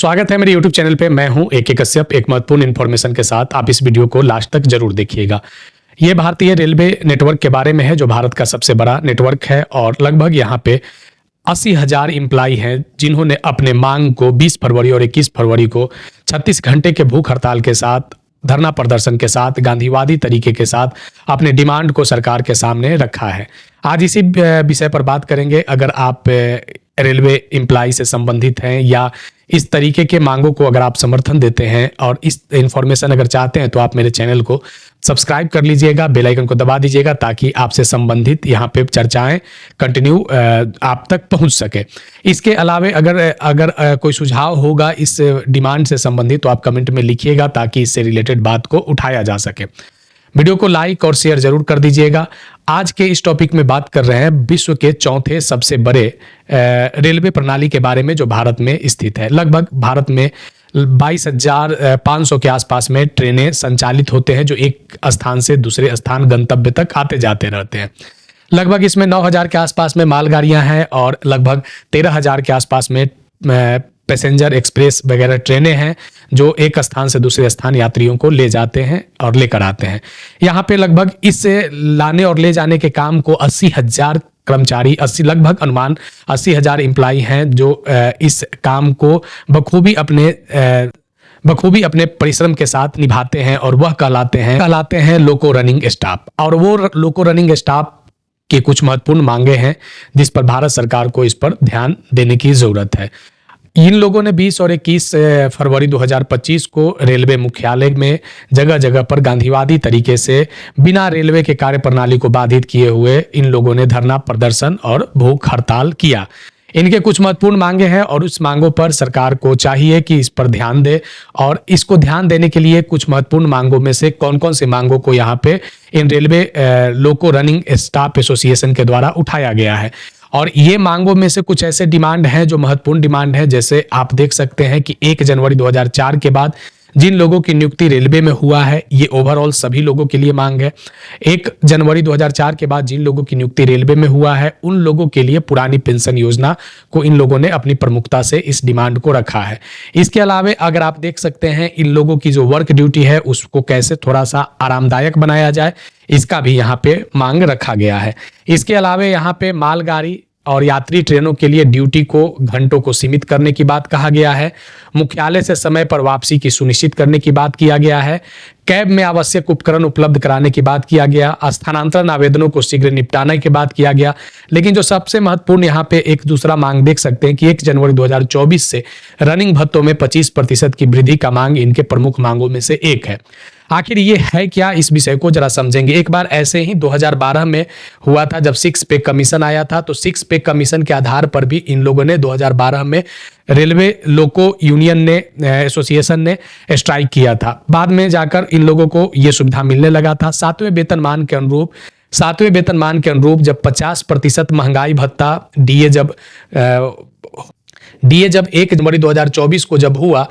स्वागत है मेरे YouTube चैनल पे। मैं हूं AK कश्यप। एक महत्वपूर्ण इन्फॉर्मेशन के साथ आप इस वीडियो को लास्ट तक जरूर देखिएगा। ये भारतीय रेलवे नेटवर्क के बारे में है, जो भारत का सबसे बड़ा नेटवर्क है और लगभग यहाँ पे 80,000 एम्प्लॉय हैं, जिन्होंने अपने मांग को 20 फरवरी और 21 फरवरी को 36 घंटे के भूख हड़ताल के साथ, धरना प्रदर्शन के साथ, गांधीवादी तरीके के साथ अपने डिमांड को सरकार के सामने रखा है। आज इसी विषय पर बात करेंगे। अगर आप रेलवे एम्प्लॉय से संबंधित हैं या इस तरीके के मांगों को अगर आप समर्थन देते हैं और इस इन्फॉर्मेशन अगर चाहते हैं, तो आप मेरे चैनल को सब्सक्राइब कर लीजिएगा, बेल आइकन को दबा दीजिएगा, ताकि आपसे संबंधित यहाँ पे चर्चाएं कंटिन्यू आप तक पहुँच सके। इसके अलावा अगर कोई सुझाव होगा इस डिमांड से संबंधित, तो आप कमेंट में लिखिएगा, ताकि इससे रिलेटेड बात को उठाया जा सके। वीडियो को लाइक और शेयर जरूर कर दीजिएगा। आज के इस टॉपिक में बात कर रहे हैं विश्व के चौथे सबसे बड़े रेलवे प्रणाली के बारे में, जो भारत में स्थित है। लगभग भारत में 22,500 के आसपास में ट्रेनें संचालित होते हैं, जो एक स्थान से दूसरे स्थान गंतव्य तक आते जाते रहते हैं। लगभग इसमें 9,000 के आसपास में मालगाड़ियां हैं और लगभग 13,000 के आसपास में पैसेंजर एक्सप्रेस वगैरह ट्रेनें हैं, जो एक स्थान से दूसरे स्थान यात्रियों को ले जाते हैं और लेकर आते हैं। यहाँ पे लगभग इससे लाने और ले जाने के काम को 80,000 कर्मचारी, लगभग अनुमान 80,000 एम्प्लॉय हैं, जो इस काम को बखूबी अपने परिश्रम के साथ निभाते हैं, और वह कहलाते हैं लोको रनिंग स्टाफ। और वो लोको रनिंग स्टाफ के कुछ महत्वपूर्ण मांगे हैं, जिस पर भारत सरकार को इस पर ध्यान देने की जरूरत है। इन लोगों ने 20 और 21 फरवरी 2025 को रेलवे मुख्यालय में जगह जगह पर गांधीवादी तरीके से बिना रेलवे के कार्य प्रणाली को बाधित किए हुए इन लोगों ने धरना प्रदर्शन और भूख हड़ताल किया। इनके कुछ महत्वपूर्ण मांगे हैं और उस मांगों पर सरकार को चाहिए कि इस पर ध्यान दे। और इसको ध्यान देने के लिए कुछ महत्वपूर्ण मांगों में से कौन कौन से मांगों को यहाँ पे इन railway loco running staff association के द्वारा उठाया गया है। और ये मांगों में से कुछ ऐसे डिमांड हैं जो महत्वपूर्ण डिमांड है। जैसे आप देख सकते हैं कि 1 जनवरी 2004 के बाद जिन लोगों की नियुक्ति रेलवे में हुआ है, ये ओवरऑल सभी लोगों के लिए मांग है। 1 जनवरी 2004 के बाद जिन लोगों की नियुक्ति रेलवे में हुआ है, उन लोगों के लिए पुरानी पेंशन योजना को इन लोगों ने अपनी प्रमुखता से इस डिमांड को रखा है। इसके अलावा अगर आप देख सकते हैं, इन लोगों की जो वर्क ड्यूटी है उसको कैसे थोड़ा सा आरामदायक बनाया जाए, इसका भी यहाँ पे मांग रखा गया है। इसके अलावा यहाँ पे मालगाड़ी और यात्री ट्रेनों के लिए ड्यूटी को घंटों को सीमित करने की बात कहा गया है। मुख्यालय से समय पर वापसी की सुनिश्चित करने की बात किया गया है। कैब में आवश्यक उपकरण उपलब्ध कराने की बात किया गया। स्थानांतरण आवेदनों को शीघ्र निपटाने की बात किया गया। लेकिन जो सबसे महत्वपूर्ण यहाँ पे एक दूसरा मांग देख सकते हैं कि 1 जनवरी 2024 से रनिंग भत्तों में 25% की वृद्धि का मांग इनके प्रमुख मांगों में से एक है। आखिर ये है क्या, इस विषय को जरा समझेंगे। एक बार ऐसे ही 2012 में हुआ था, जब 6 पे कमीशन आया था, तो 6 पे कमीशन के आधार पर भी इन लोगों ने 2012 में रेलवे लोको यूनियन ने एसोसिएशन ने स्ट्राइक किया था। बाद में जाकर इन लोगों को ये सुविधा मिलने लगा था। 7वें वेतनमान के अनुरूप जब 50% महंगाई भत्ता डीए जब 1 जनवरी 2024 को जब हुआ,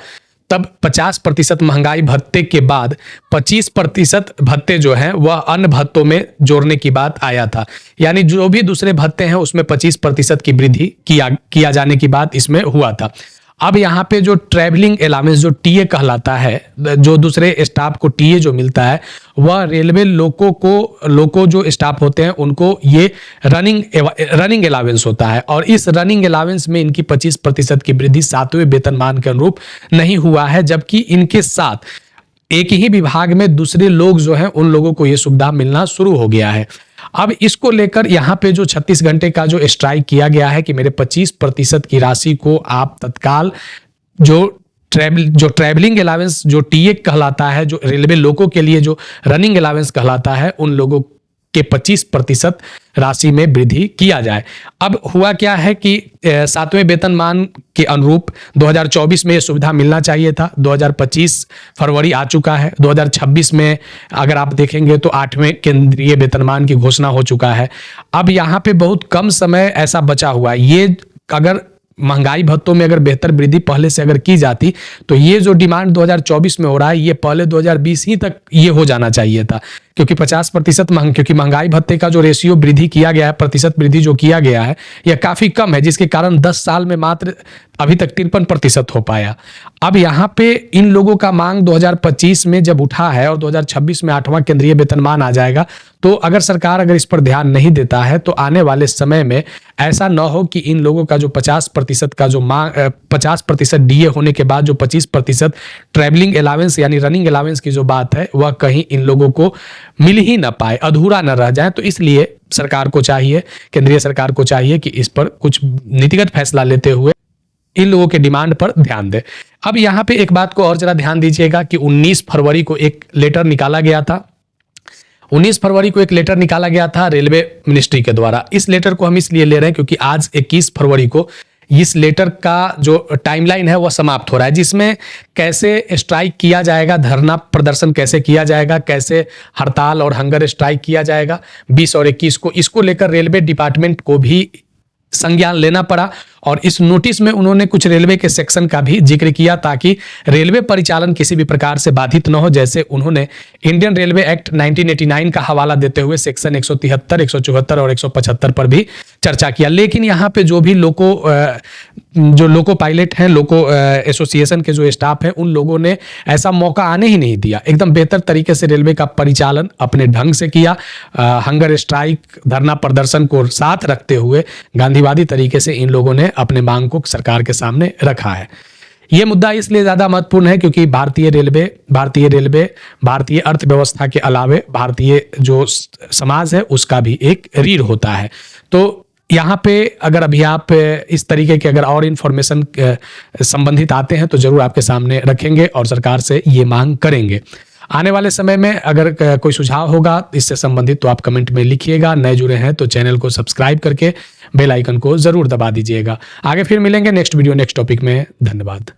तब 50% महंगाई भत्ते के बाद 25% भत्ते जो हैं वह अन्य भत्तों में जोड़ने की बात आया था। यानी जो भी दूसरे भत्ते हैं उसमें 25% की वृद्धि किया जाने की बात इसमें हुआ था। अब यहाँ पे जो ट्रैवलिंग अलाउंस जो टीए कहलाता है, जो दूसरे स्टाफ को टीए जो मिलता है, वह रेलवे लोको जो स्टाफ होते हैं उनको ये रनिंग अलाउंस होता है। और इस रनिंग अलाउंस में इनकी 25% की वृद्धि 7वें वेतनमान के अनुरूप नहीं हुआ है, जबकि इनके साथ एक ही विभाग में दूसरे लोग जो हैं उन लोगों को ये सुविधा मिलना शुरू हो गया है। अब इसको लेकर यहाँ पे जो 36 घंटे का जो स्ट्राइक किया गया है कि मेरे 25% की राशि को आप तत्काल जो ट्रैवलिंग अलाउंस जो टीए कहलाता है, जो रेलवे लोगों के लिए जो रनिंग अलाउंस कहलाता है, उन लोगों के 25% राशि में वृद्धि किया जाए। अब हुआ क्या है कि 7वें वेतनमान के अनुरूप 2024 में ये सुविधा मिलना चाहिए था। 2025 फरवरी आ चुका है। 2026 में अगर आप देखेंगे तो 8वें केंद्रीय वेतनमान की घोषणा हो चुका है। अब यहाँ पे बहुत कम समय ऐसा बचा हुआ है। ये अगर महंगाई भत्तों में अगर बेहतर वृद्धि पहले से अगर की जाती, तो ये जो डिमांड 2024 में हो रहा है, ये पहले 2020 ही तक ये हो जाना चाहिए था। क्योंकि 50% क्योंकि महंगाई भत्ते का जो रेशियो वृद्धि किया गया है, प्रतिशत वृद्धि जो किया गया है, यह काफ़ी कम है, जिसके कारण 10 साल में मात्र अभी तक 53% हो पाया। अब यहाँ पे इन लोगों का मांग 2025 में जब उठा है और 2026 में 8वां केंद्रीय वेतनमान आ जाएगा, तो अगर सरकार इस पर ध्यान नहीं देता है तो आने वाले समय में ऐसा न हो कि इन लोगों का जो 50% का जो मांग 50% डीए होने के बाद जो 25% ट्रैवलिंग अलावेंस यानी रनिंग अलावेंस की जो बात है वह कहीं इन लोगों को मिल ही ना पाए, अधूरा न रह जाए। तो इसलिए सरकार को चाहिए, केंद्रीय सरकार को चाहिए कि इस पर कुछ नीतिगत फैसला लेते हुए इन लोगों के डिमांड पर ध्यान दे। अब यहाँ पे एक बात को और जरा ध्यान दीजिएगा कि 19 फरवरी को एक लेटर निकाला गया था। 19 फरवरी को एक लेटर निकाला गया था रेलवे मिनिस्ट्री के द्वारा। इस लेटर को हम इसलिए ले रहे हैं क्योंकि आज 21 फरवरी को इस लेटर का जो टाइमलाइन है वह समाप्त हो रहा है, जिसमें कैसे स्ट्राइक किया जाएगा, धरना प्रदर्शन कैसे किया जाएगा, कैसे हड़ताल और हंगर स्ट्राइक किया जाएगा 20 और 21 को, इसको लेकर रेलवे डिपार्टमेंट को भी संज्ञान लेना पड़ा। और इस नोटिस में उन्होंने कुछ रेलवे के सेक्शन का भी जिक्र किया ताकि रेलवे परिचालन किसी भी प्रकार से बाधित न हो। जैसे उन्होंने इंडियन रेलवे एक्ट 1989 का हवाला देते हुए सेक्शन 173, 174 और 175 पर भी चर्चा किया। लेकिन यहाँ पे जो भी लोको पायलट हैं, लोको एसोसिएशन के जो स्टाफ हैं, उन लोगों ने ऐसा मौका आने ही नहीं दिया। एकदम बेहतर तरीके से रेलवे का परिचालन अपने ढंग से किया। हंगर स्ट्राइक, धरना प्रदर्शन को साथ रखते हुए गांधीवादी तरीके से इन लोगों ने अपने मांग को सरकार के सामने रखा है। यह मुद्दा इसलिए ज्यादा महत्वपूर्ण है क्योंकि भारतीय रेलवे भारतीय अर्थव्यवस्था के अलावे भारतीय जो समाज है उसका भी एक रीढ़ होता है। तो यहाँ पे अगर अभी आप इस तरीके के अगर और इन्फॉर्मेशन संबंधित आते हैं तो जरूर आपके सामने रखेंगे और सरकार से ये मांग करेंगे। आने वाले समय में अगर कोई सुझाव होगा इससे संबंधित तो आप कमेंट में लिखिएगा। नए जुड़े हैं तो चैनल को सब्सक्राइब करके बेल आइकन को जरूर दबा दीजिएगा। आगे फिर मिलेंगे नेक्स्ट वीडियो नेक्स्ट टॉपिक में। धन्यवाद।